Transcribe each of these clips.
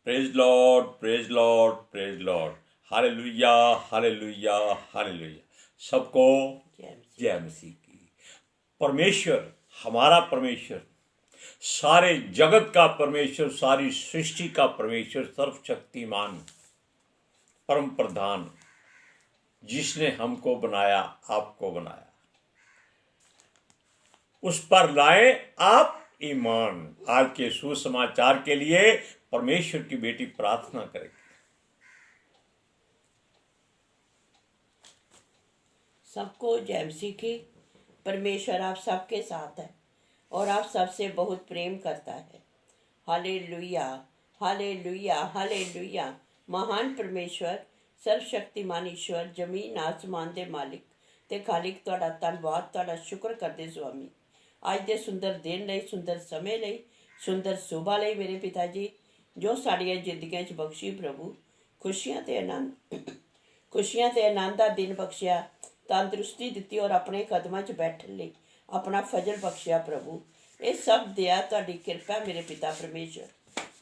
Praise Lord, praise Lord, praise Lord. Hallelujah, hallelujah, hallelujah. सबको जय मसीह की। परमेश्वर, हमारा परमेश्वर, सारे जगत का परमेश्वर, सारी सृष्टि का परमेश्वर, सर्वशक्तिमान, परम प्रधान, जिसने हमको बनाया, आपको बनाया, उस पर लाए आप ईमान। आज के सुसमाचार के लिए परमेश्वर की बेटी प्रार्थना करेगी। सबको जय मसीह की। परमेश्वर आप सबके साथ है और आप सबसे बहुत प्रेम करता है। Hallelujah, hallelujah, hallelujah. महान परमेश्वर, सर्वशक्तिमान ईश्वर, जमीन आसमान दे मालिक ते खालिक, तुहाडा धन्नवाद, तुहाडा शुक्र करदे स्वामी। अज दे सुंदर दिन लई, सुंदर समय लई, सुंदर सुबह लई मेरे पिता जी, जो साड़ियां जिंदगियां च बख्शी प्रभु। खुशियां ते आनंद दा दिन बख्शिया, तंदुरुस्ती दित्ती और अपने कदमां च बैठन लई अपना फजल बख्शिया प्रभु। ये सब दया तुहाडी किरपा मेरे पिता परमेश्वर।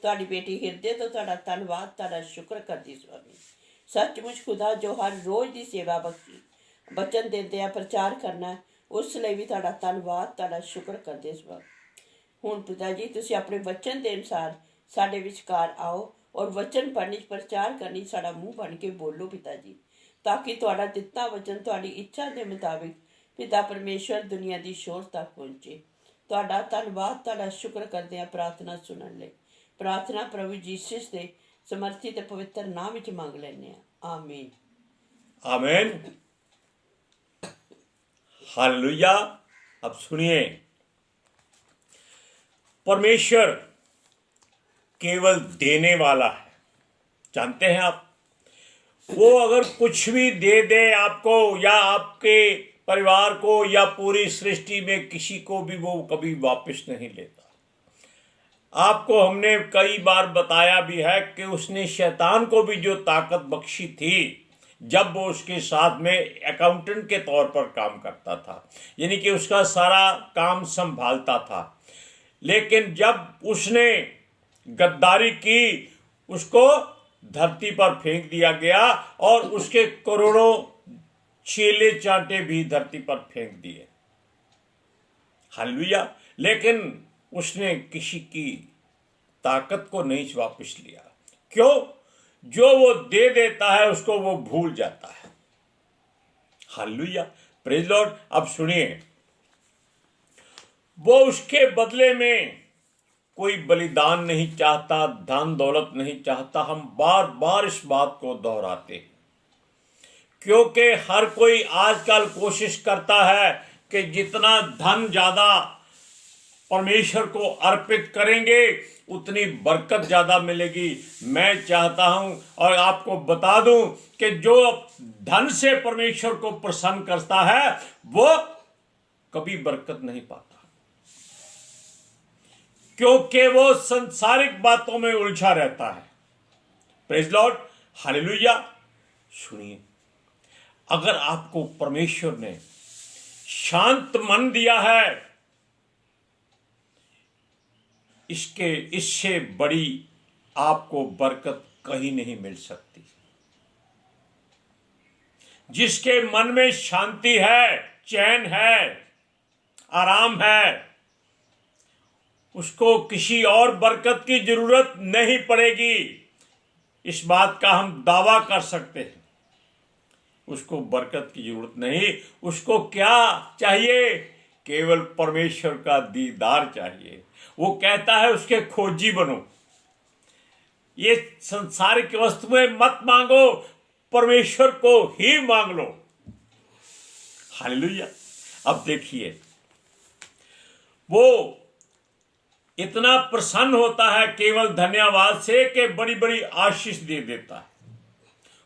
तुहाडी बेटी हिरदे तो तुहाडा धन्नवाद, तुहाडा शुक्र करदी स्वामी। सचमुच खुदा जो हर रोज दी सेवा बख्शी वचन देंदे प्रचार करना, उस लिए भी तुहाडा धन्नवाद, तुहाडा शुक्र करदे स्वामी। हुण पिता जी, तुसीं अपने वचन के अनुसार साडे विचकार आओ और वचन पढ़ने प्रचार करनी साडा मुंह बन के बोलो पिता जी, ताकि तुहाडा दिता वचन तुहाडी इच्छा के मुताबिक पिता परमेश्वर दुनिया की शोर तक पहुंचे। तुहाडा धन्नवाद, तुहाडा शुक्र करदे हां प्रार्थना सुनने लई। प्रार्थना प्रभु जीसस के समर्थी ते पवित्र नाम विच मंग लैने आ, आमीन, आमीन, हालेलुया। अब सुनिए, परमेश्वर केवल देने वाला है। जानते हैं आप, वो अगर कुछ भी दे दे आपको या आपके परिवार को या पूरी सृष्टि में किसी को भी, वो कभी वापस नहीं लेता। आपको हमने कई बार बताया भी है कि उसने शैतान को भी जो ताकत बख्शी थी, जब वो उसके साथ में अकाउंटेंट के तौर पर काम करता था, यानी कि उसका सारा काम संभालता था, लेकिन जब उसने गद्दारी की, उसको धरती पर फेंक दिया गया और उसके करोड़ों चेले चांटे भी धरती पर फेंक दिए। हालेलुया। लेकिन उसने किसी की ताकत को नहीं वापस लिया। क्यों? जो वो दे देता है उसको वो भूल जाता है। Hallelujah, praise Lord. अब सुनिए, वो उसके बदले में कोई बलिदान नहीं चाहता, धन दौलत नहीं चाहता। हम बार बार इस बात को दोहराते हैं, क्योंकि हर कोई आजकल कोशिश करता है कि जितना धन ज्यादा परमेश्वर को अर्पित करेंगे उतनी बरकत ज्यादा मिलेगी। मैं चाहता हूं और आपको बता दूं कि जो धन से परमेश्वर को प्रसन्न करता है वो कभी बरकत नहीं पाता, क्योंकि वो संसारिक बातों में उलझा रहता है। Praise Lord, hallelujah. सुनिए, अगर आपको परमेश्वर ने शांत मन दिया है, इससे बड़ी आपको बरकत कहीं नहीं मिल सकती। जिसके मन में शांति है, चैन है, आराम है, उसको किसी और बरकत की जरूरत नहीं पड़ेगी। इस बात का हम दावा कर सकते हैं। उसको बरकत की जरूरत नहीं। उसको क्या चाहिए? केवल परमेश्वर का दीदार चाहिए। वो कहता है उसके खोजी बनो। ये संसारिक वस्तुएं मत मांगो, परमेश्वर को ही मांग लो। हालेलुया। अब देखिए, वो इतना प्रसन्न होता है केवल धन्यवाद से कि बड़ी बड़ी आशीष दे देता है,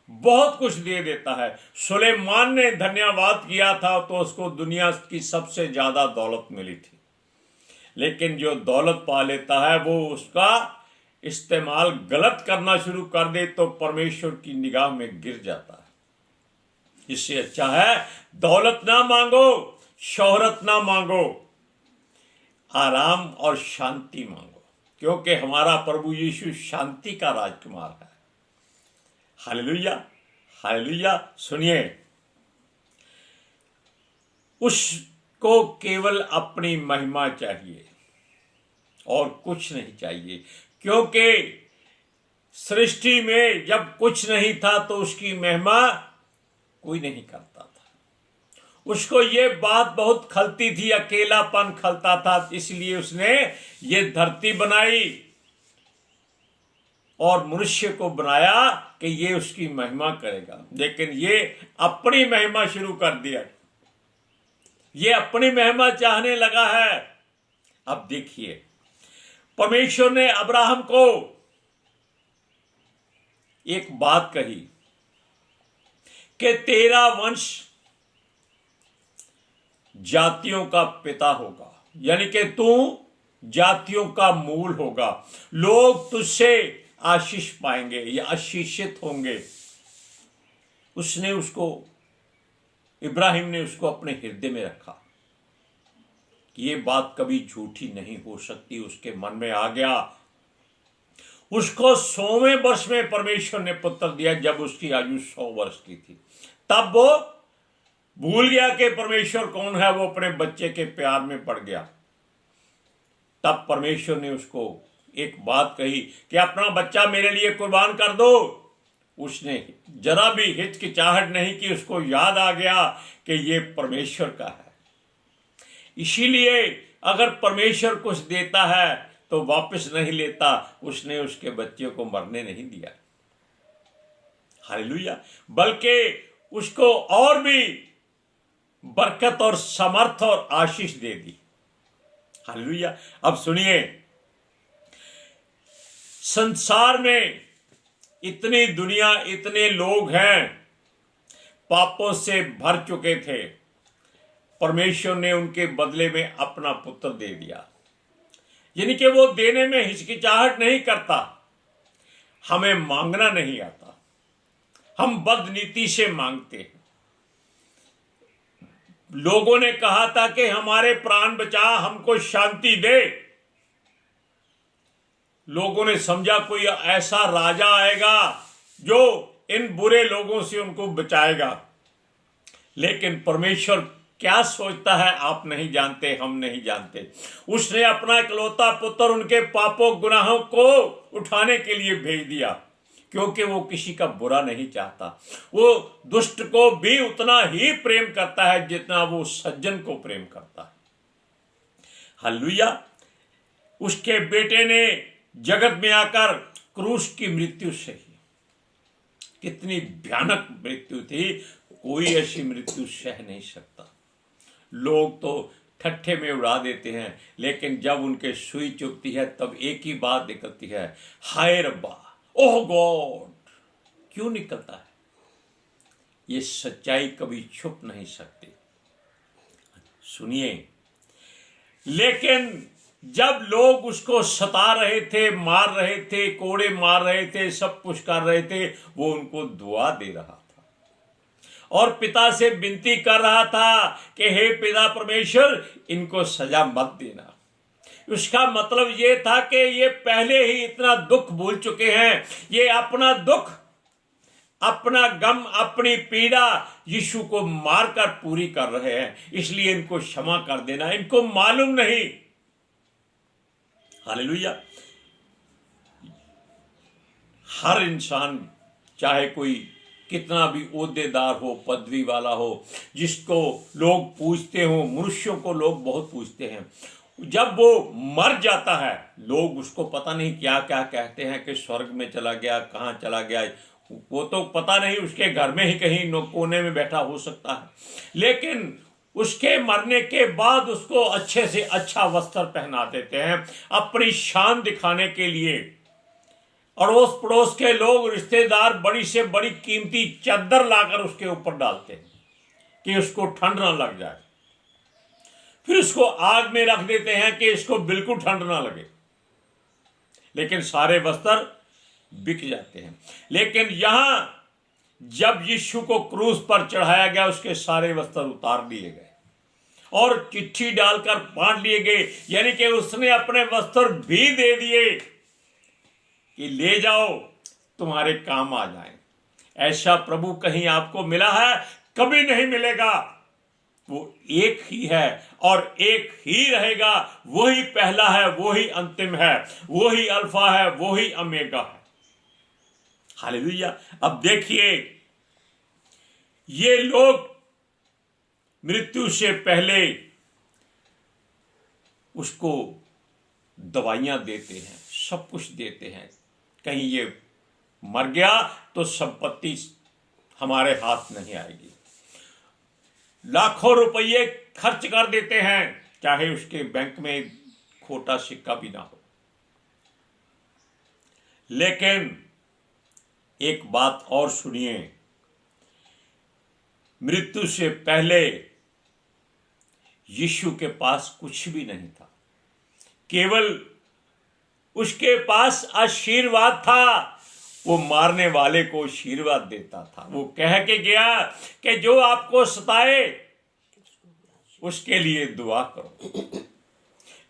बहुत कुछ दे देता है। सुलेमान ने धन्यवाद किया था तो उसको दुनिया की सबसे ज्यादा दौलत मिली थी, लेकिन जो दौलत पा लेता है वो उसका इस्तेमाल गलत करना शुरू कर दे तो परमेश्वर की निगाह में गिर जाता है। इससे अच्छा है दौलत ना मांगो, शोहरत ना मांगो, आराम और शांति मांगो। क्योंकि हमारा प्रभु यीशु शांति का राजकुमार है। Hallelujah, hallelujah. सुनिए, उसको केवल अपनी महिमा चाहिए और कुछ नहीं चाहिए, क्योंकि सृष्टि में जब कुछ नहीं था तो उसकी महिमा कोई नहीं करता था। उसको ये बात बहुत खलती थी, अकेलापन खलता था, इसलिए उसने ये धरती बनाई और मनुष्य को बनाया कि ये उसकी महिमा करेगा। लेकिन ये अपनी महिमा शुरू कर दिया, ये अपनी महिमा चाहने लगा है। अब देखिए, परमेश्वर ने अब्राहम को एक बात कही कि तेरा वंश जातियों का पिता होगा, यानी कि तू जातियों का मूल होगा, लोग तुझसे आशीष पाएंगे या आशीषित होंगे। उसने उसको, इब्राहिम ने उसको अपने हृदय में रखा कि ये बात कभी झूठी नहीं हो सकती। उसके मन में आ गया। उसको 100वें वर्ष में परमेश्वर ने पुत्र दिया, जब उसकी आयु 100 वर्ष की थी। तब वो भूल गया कि परमेश्वर कौन है, वो अपने बच्चे के प्यार में पड़ गया। तब परमेश्वर ने उसको एक बात कही कि अपना बच्चा मेरे लिए कुर्बान कर दो। उसने जरा भी हिचकिचाहट नहीं की, उसको याद आ गया कि ये परमेश्वर का है। इसीलिए अगर परमेश्वर कुछ देता है तो वापस नहीं लेता। उसने उसके बच्चे को मरने नहीं दिया, हालेलुया, बल्कि उसको और भी बरकत और समर्थ और आशीष दे दी, हालेलुया। अब सुनिए, संसार में इतनी दुनिया, इतने लोग हैं, पापों से भर चुके थे। परमेश्वर ने उनके बदले में अपना पुत्र दे दिया, यानी कि वो देने में हिचकिचाहट नहीं करता। हमें मांगना नहीं आता, हम बदनीति से मांगते हैं। लोगों ने कहा था कि हमारे प्राण बचा, हमको शांति दे। लोगों ने समझा कोई ऐसा राजा आएगा जो इन बुरे लोगों से उनको बचाएगा। लेकिन परमेश्वर क्या सोचता है आप नहीं जानते, हम नहीं जानते। उसने अपना इकलौता पुत्र उनके पापों गुनाहों को उठाने के लिए भेज दिया, क्योंकि वो किसी का बुरा नहीं चाहता। वो दुष्ट को भी उतना ही प्रेम करता है जितना वो सज्जन को प्रेम करता है, हालेलुया। उसके बेटे ने जगत में आकर क्रूस की मृत्यु सही। कितनी भयानक मृत्यु थी, कोई ऐसी मृत्यु सह नहीं सकता। लोग तो ठट्ठे में उड़ा देते हैं, लेकिन जब उनके सुई चुभती है तब एक ही बात निकलती है, हाय रब्बा, ओह गॉड। क्यों निकलता है? ये सच्चाई कभी छुप नहीं सकती। सुनिए, लेकिन जब लोग उसको सता रहे थे, मार रहे थे, कोड़े मार रहे थे, सब कुछ कर रहे थे, वो उनको दुआ दे रहा था और पिता से विनती कर रहा था कि हे पिता परमेश्वर, इनको सजा मत देना। उसका मतलब ये था कि ये पहले ही इतना दुख भूल चुके हैं। ये अपना दुख, अपना गम, अपनी पीड़ा यीशु को मारकर पूरी कर रहे हैं, इसलिए इनको क्षमा कर देना। इनको मालूम नहीं, हालेलुया। हर इंसान, चाहे कोई कितना भी ओहदेदार हो, पदवी वाला हो, जिसको लोग पूछते हो, मनुष्यों को लोग बहुत पूछते हैं, जब वो मर जाता है लोग उसको पता नहीं क्या क्या कहते हैं कि स्वर्ग में चला गया, कहाँ चला गया, वो तो पता नहीं, उसके घर में ही कहीं कोने में बैठा हो सकता है। लेकिन उसके मरने के बाद उसको अच्छे से अच्छा वस्त्र पहना देते हैं अपनी शान दिखाने के लिए। अड़ोस पड़ोस के लोग, रिश्तेदार बड़ी से बड़ी कीमती चादर लाकर उसके ऊपर डालते हैं कि उसको ठंड ना लग जाए। फिर उसको आग में रख देते हैं कि इसको बिल्कुल ठंड ना लगे। लेकिन सारे वस्त्र बिक जाते हैं। लेकिन यहां जब यीशु को क्रूस पर चढ़ाया गया, उसके सारे वस्त्र उतार दिए गए और चिट्ठी डालकर बांट लिए गए, यानी कि उसने अपने वस्त्र भी दे दिए कि ले जाओ, तुम्हारे काम आ जाए। ऐसा प्रभु कहीं आपको मिला है? कभी नहीं मिलेगा। वो एक ही है और एक ही रहेगा। वही पहला है, वही अंतिम है, वही अल्फा है, वही ओमेगा है। हालेलुया। अब देखिए, ये लोग मृत्यु से पहले उसको दवाइयां देते हैं, सब कुछ देते हैं। कहीं ये मर गया तो संपत्ति हमारे हाथ नहीं आएगी। लाखों रुपये खर्च कर देते हैं, चाहे उसके बैंक में खोटा सिक्का भी ना हो। लेकिन एक बात और सुनिए, मृत्यु से पहले यीशु के पास कुछ भी नहीं था, केवल उसके पास आशीर्वाद था। वो मारने वाले को आशीर्वाद देता था। वो कह के गया कि जो आपको सताए उसके लिए दुआ करो,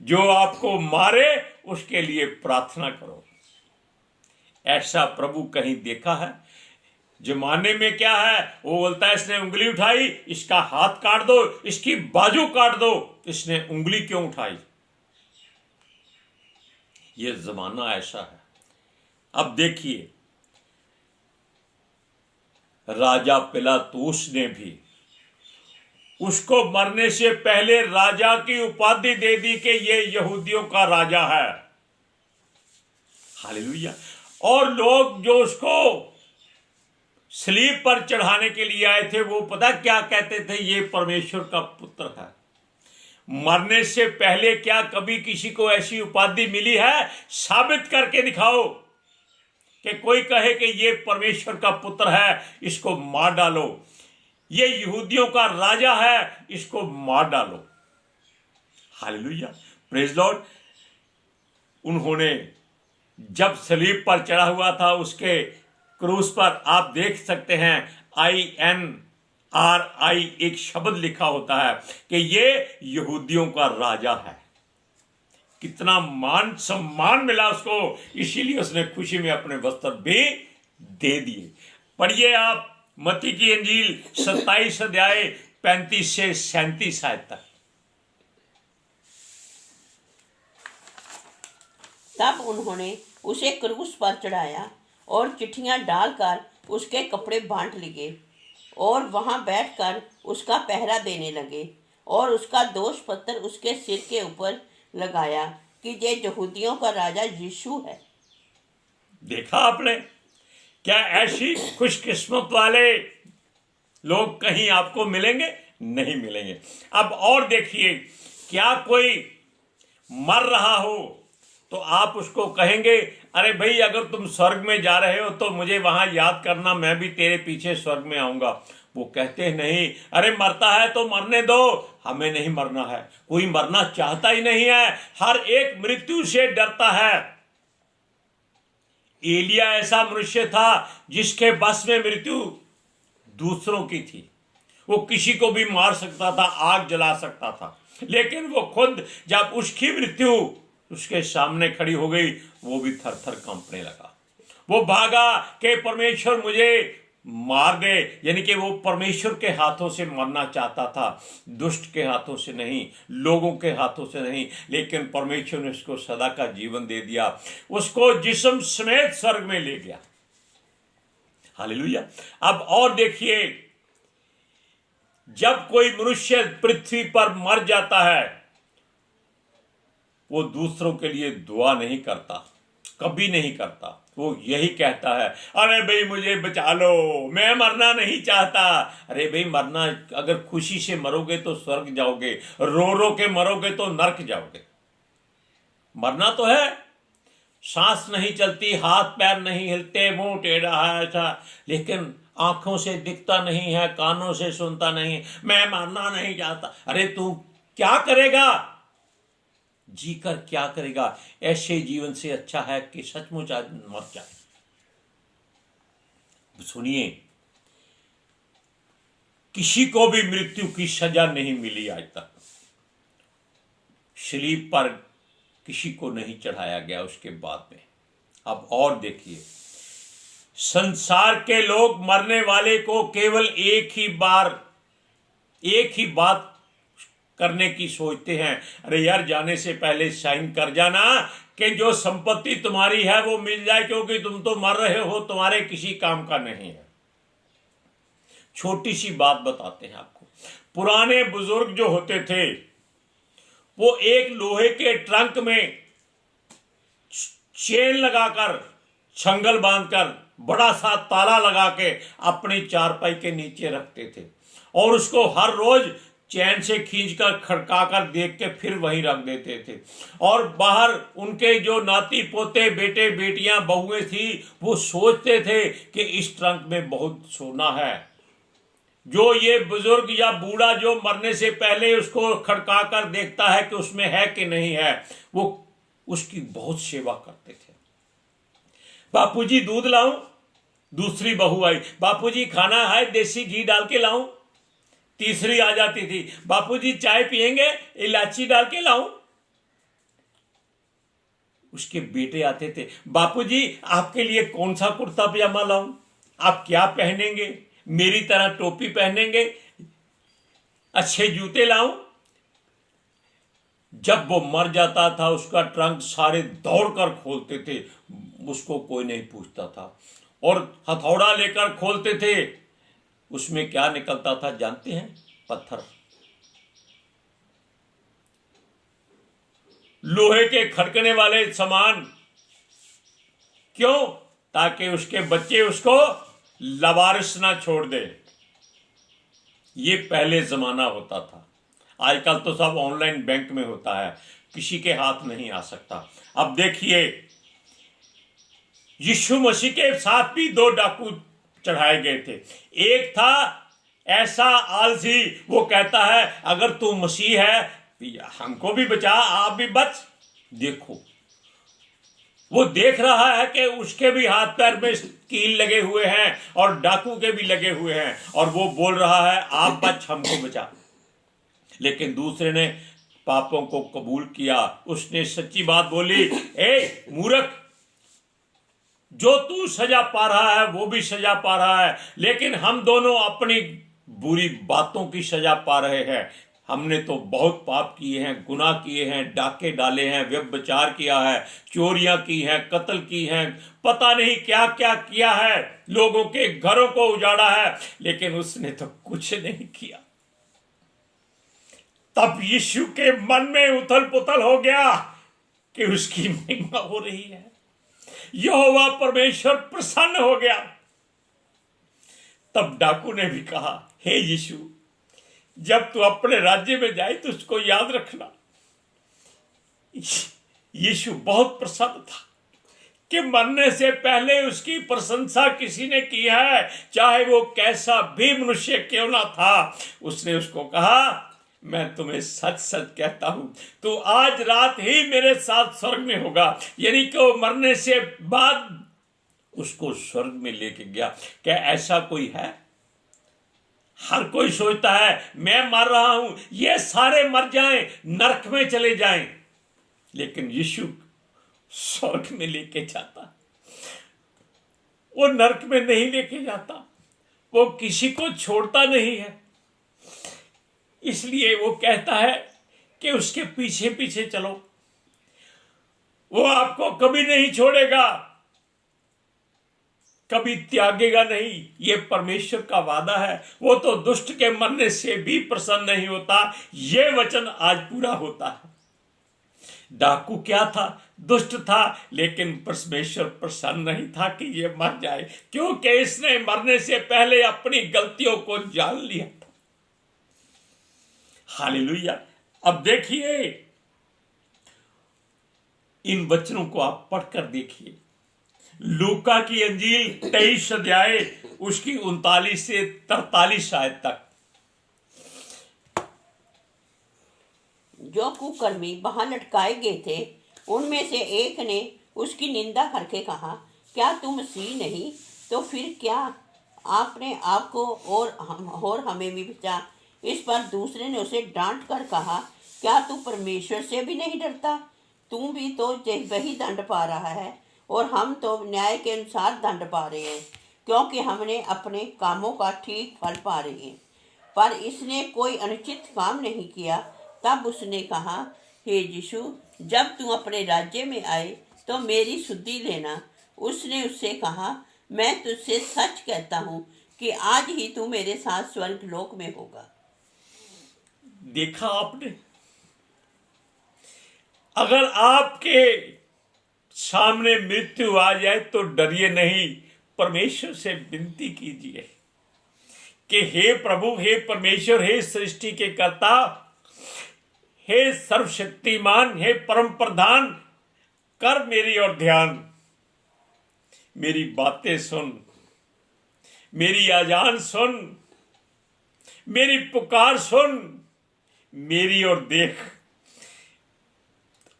जो आपको मारे उसके लिए प्रार्थना करो। ऐसा प्रभु कहीं देखा है? जमाने में क्या है, वो बोलता है इसने उंगली उठाई, इसका हाथ काट दो, इसकी बाजू काट दो। इसने उंगली क्यों उठाई? ये जमाना ऐसा है। अब देखिए, राजा पिलातूस ने भी उसको मरने से पहले राजा की उपाधि दे दी कि ये यहूदियों का राजा है। हालेलुया। और लोग जो उसको सलीब पर चढ़ाने के लिए आए थे, वो पता क्या कहते थे? ये परमेश्वर का पुत्र है। मरने से पहले क्या कभी किसी को ऐसी उपाधि मिली है? साबित करके दिखाओ कि कोई कहे कि ये परमेश्वर का पुत्र है, इसको मार डालो, ये यहूदियों का राजा है, इसको मार डालो। Hallelujah, praise Lord. उन्होंने जब सलीब पर चढ़ा हुआ था, उसके क्रूस पर आप देख सकते हैं INRI एक शब्द लिखा होता है कि ये यहूदियों का राजा है। कितना मान सम्मान मिला उसको, इसीलिए उसने खुशी में अपने वस्त्र भी दे दिए। पढ़िए आप मत्ती की इंजील 27 अध्याय 35 से 37 आयत तक। तब उन्होंने उसे क्रूस पर चढ़ाया और चिट्ठियां डालकर उसके कपड़े बांट लिए और वहां बैठकर उसका पहरा देने लगे और उसका दोष पत्र उसके सिर के ऊपर लगाया कि ये यहूदियों का राजा यीशु है। देखा आपने? क्या ऐसी खुशकिस्मत वाले लोग कहीं आपको मिलेंगे? नहीं मिलेंगे। अब और देखिए, क्या कोई मर रहा हो तो आप उसको कहेंगे, अरे भाई अगर तुम स्वर्ग में जा रहे हो तो मुझे वहां याद करना, मैं भी तेरे पीछे स्वर्ग में आऊंगा। वो कहते हैं नहीं, अरे मरता है तो मरने दो, हमें नहीं मरना है। कोई मरना चाहता ही नहीं है, हर एक मृत्यु से डरता है। एलिया ऐसा मनुष्य था जिसके बस में मृत्यु दूसरों की थी। वो किसी को भी मार सकता था, आग जला सकता था, लेकिन वो खुद जब उसकी मृत्यु उसके सामने खड़ी हो गई, वो भी थर थर कांपने लगा। वो भागा कि परमेश्वर मुझे मार दे, यानी कि वो परमेश्वर के हाथों से मरना चाहता था, दुष्ट के हाथों से नहीं, लोगों के हाथों से नहीं। लेकिन परमेश्वर ने उसको सदा का जीवन दे दिया, उसको जिस्म समेत स्वर्ग में ले गया। हालेलुया। अब और देखिए, जब कोई मनुष्य पृथ्वी पर मर जाता है, वो दूसरों के लिए दुआ नहीं करता, कभी नहीं करता। वो यही कहता है, अरे भाई मुझे बचा लो, मैं मरना नहीं चाहता। अरे भाई मरना, अगर खुशी से मरोगे तो स्वर्ग जाओगे, रो रो के मरोगे तो नरक जाओगे। मरना तो है, सांस नहीं चलती, हाथ पैर नहीं हिलते, मुंह टेढ़ा है ऐसा, लेकिन आंखों से दिखता नहीं है, कानों से सुनता नहीं, मैं मरना नहीं चाहता। अरे तू क्या करेगा? जीकर क्या करेगा? ऐसे जीवन से अच्छा है कि सचमुच आज मर जाए। सुनिए, किसी को भी मृत्यु की सजा नहीं मिली आज तक। सलीब पर किसी को नहीं चढ़ाया गया उसके बाद में। अब और देखिए, संसार के लोग मरने वाले को केवल एक ही बात करने की सोचते हैं, अरे यार जाने से पहले साइन कर जाना कि जो संपत्ति तुम्हारी है वो मिल जाए, क्योंकि तुम तो मर रहे हो, तुम्हारे किसी काम का नहीं है। छोटी सी बात बताते हैं आपको, पुराने बुजुर्ग जो होते थे वो एक लोहे के ट्रंक में चेन लगाकर, छंगल बांधकर, बड़ा सा ताला लगा के अपनी चारपाई के नीचे रखते थे और उसको हर रोज चैन से खींचकर खड़काकर देख के फिर वहीं रख देते थे। और बाहर उनके जो नाती पोते, बेटे बेटियां, बहुएं थी, वो सोचते थे कि इस ट्रंक में बहुत सोना है। जो ये बुजुर्ग या बूढ़ा जो मरने से पहले उसको खड़काकर देखता है कि उसमें है कि नहीं है, वो उसकी बहुत सेवा करते थे। बापूजी दूध लाऊं? दूसरी बहू आई, बापूजी खाना है, देसी घी डाल के लाऊं? तीसरी आ जाती थी, बापूजी चाय पिएंगे, इलायची डाल के लाऊं? उसके बेटे आते थे, बापूजी आपके लिए कौन सा कुर्ता पजामा लाऊं? आप क्या पहनेंगे? मेरी तरह टोपी पहनेंगे? अच्छे जूते लाऊं? जब वो मर जाता था उसका ट्रंक सारे दौड़कर खोलते थे, उसको कोई नहीं पूछता था, और हथौड़ा लेकर खोलते थे। उसमें क्या निकलता था जानते हैं? पत्थर, लोहे के खड़कने वाले सामान। क्यों? ताकि उसके बच्चे उसको लवारिस ना छोड़ दे। ये पहले जमाना होता था। आजकल तो सब ऑनलाइन बैंक में होता है, किसी के हाथ नहीं आ सकता। अब देखिए, यीशु मसीह के साथ भी दो डाकू चढ़ाए गए थे। एक था ऐसा आलसी, वो कहता है अगर तू मसीह है हमको भी बचा, आप भी बच। देखो, वो देख रहा है कि उसके भी हाथ पैर में कील लगे हुए हैं और डाकू के भी लगे हुए हैं, और वो बोल रहा है आप बच, हमको बचा। लेकिन दूसरे ने पापों को कबूल किया, उसने सच्ची बात बोली, ए मूर्ख, जो तू सजा पा रहा है वो भी सजा पा रहा है, लेकिन हम दोनों अपनी बुरी बातों की सजा पा रहे हैं। हमने तो बहुत पाप किए हैं, गुनाह किए हैं, डाके डाले हैं, व्यभिचार किया है, चोरियां की हैं, कत्ल की हैं, पता नहीं क्या क्या किया है, लोगों के घरों को उजाड़ा है, लेकिन उसने तो कुछ नहीं किया। तब यीशु के मन में उथल पुथल हो गया कि उसकी महिमा हो रही है, यहोवा परमेश्वर प्रसन्न हो गया। तब डाकू ने भी कहा, हे यीशु, जब तू अपने राज्य में जाए तो उसको याद रखना। यीशु बहुत प्रसन्न था कि मरने से पहले उसकी प्रशंसा किसी ने की है, चाहे वो कैसा भी मनुष्य क्यों ना था। उसने उसको कहा, मैं तुम्हें सच सच कहता हूं, तो आज रात ही मेरे साथ स्वर्ग में होगा। यानी कि वो मरने से बाद उसको स्वर्ग में लेके गया। क्या ऐसा कोई है? हर कोई सोचता है मैं मर रहा हूं, ये सारे मर जाएं, नरक में चले जाएं, लेकिन यीशु स्वर्ग में लेके जाता। वो नरक में नहीं लेके जाता, वो किसी को छोड़ता नहीं है। इसलिए वो कहता है कि उसके पीछे पीछे चलो, वो आपको कभी नहीं छोड़ेगा, कभी त्यागेगा नहीं। ये परमेश्वर का वादा है। वो तो दुष्ट के मरने से भी प्रसन्न नहीं होता। ये वचन आज पूरा होता है। डाकू क्या था? दुष्ट था, लेकिन परमेश्वर प्रसन्न नहीं था कि ये मर जाए, क्योंकि इसने मरने से पहले अपनी गलतियों को जान लिया था। हालेलुया। अब देखिए, इन वचनों को आप पढ़कर देखिए। लूका की अंजील 23 अध्याय उसकी 39 से 43 आयत तक। जो कुकर्मी वहां लटकाए गए थे उनमें से एक ने उसकी निंदा करके कहा, क्या तुम मसीह नहीं? तो फिर क्या आपने आपको और हमें भी बचा? इस पर दूसरे ने उसे डांट कर कहा, क्या तू परमेश्वर से भी नहीं डरता? तू भी तो वही दंड पा रहा है और हम तो न्याय के अनुसार दंड पा रहे हैं, क्योंकि हमने अपने कामों का ठीक फल पा रहे हैं। पर इसने कोई अनुचित काम नहीं किया। तब उसने कहा, हे यीशु, जब तू अपने राज्य में आए तो मेरी सुधि लेना। उसने उससे कहा, मैं तुझसे सच कहता हूँ कि आज ही तू मेरे साथ स्वर्ग लोक में होगा। देखा आपने, अगर आपके सामने मृत्यु आ जाए तो डरिए नहीं, परमेश्वर से विनती कीजिए कि हे प्रभु, हे परमेश्वर, हे सृष्टि के कर्ता, हे सर्वशक्तिमान, हे परम प्रधान, कर मेरी ओर ध्यान, मेरी बातें सुन, मेरी आजान सुन, मेरी पुकार सुन, मेरी ओर देख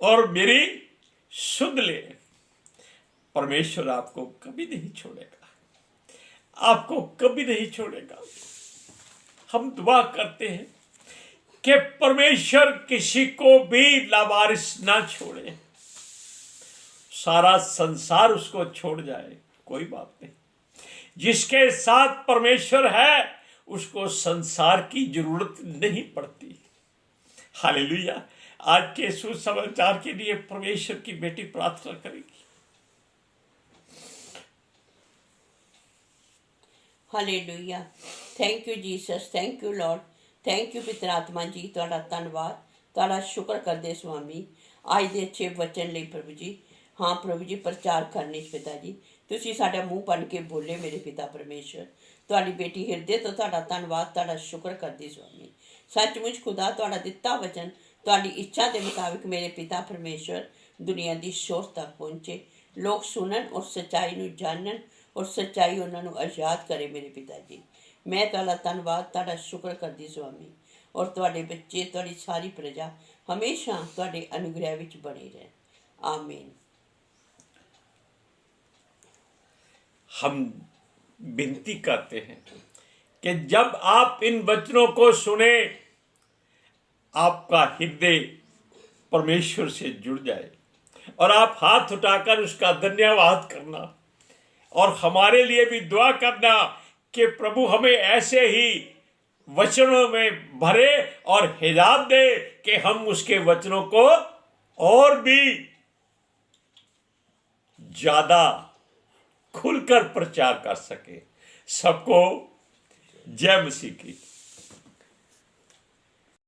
और मेरी सुध ले। परमेश्वर आपको कभी नहीं छोड़ेगा, आपको कभी नहीं छोड़ेगा। हम दुआ करते हैं कि परमेश्वर किसी को भी लावारिस ना छोड़े। सारा संसार उसको छोड़ जाए, कोई बात नहीं। जिसके साथ परमेश्वर है उसको संसार की जरूरत नहीं पड़ती। हालेलुया। आज के सुसमाचार के लिए परमेश्वर की बेटी प्रार्थना करेगी। Hallelujah. Thank you Jesus, thank you Lord, thank you पिता आत्मा जी। तुहाडा धन्नवाद, तुहाडा शुक्र करदे स्वामी आज दे अच्छे वचन ਲਈ प्रभु जी। हाँ प्रभु जी, प्रचार करने पिता जी तुसी साडा मूँह बन के बोले मेरे पिता परमेश्वर। तुहाडी बेटी हिरदे तो तुहाडा धन्नवाद, तुहाडा शुक्र करदी स्वामी। सचमुच खुदा तुहाडा दिता वचन तुहाडी इच्छा के मुताबिक मेरे पिता परमेश्वर दुनिया की शोर तक पहुँचे, लोग सुनन और सच्चाई नूं जानन और सच्चाई उन्होंने आजाद करे मेरे पिता जी। मैं तुहाडा धन्नवाद, तुहाडा शुक्र करदी स्वामी। और तुहाडे बच्चे, तुहाडी सारी प्रजा हमेशा तुहाडे अनुग्रह विच बने रहे। आमीन। हम विनती करते हैं कि जब आप इन वचनों को सुने, आपका हृदय परमेश्वर से जुड़ जाए और आप हाथ उठाकर उसका धन्यवाद करना और हमारे लिए भी दुआ करना कि प्रभु हमें ऐसे ही वचनों में भरे और हिदायत दे कि हम उसके वचनों को और भी ज्यादा खुलकर प्रचार कर सके। सबको जय मसीह की।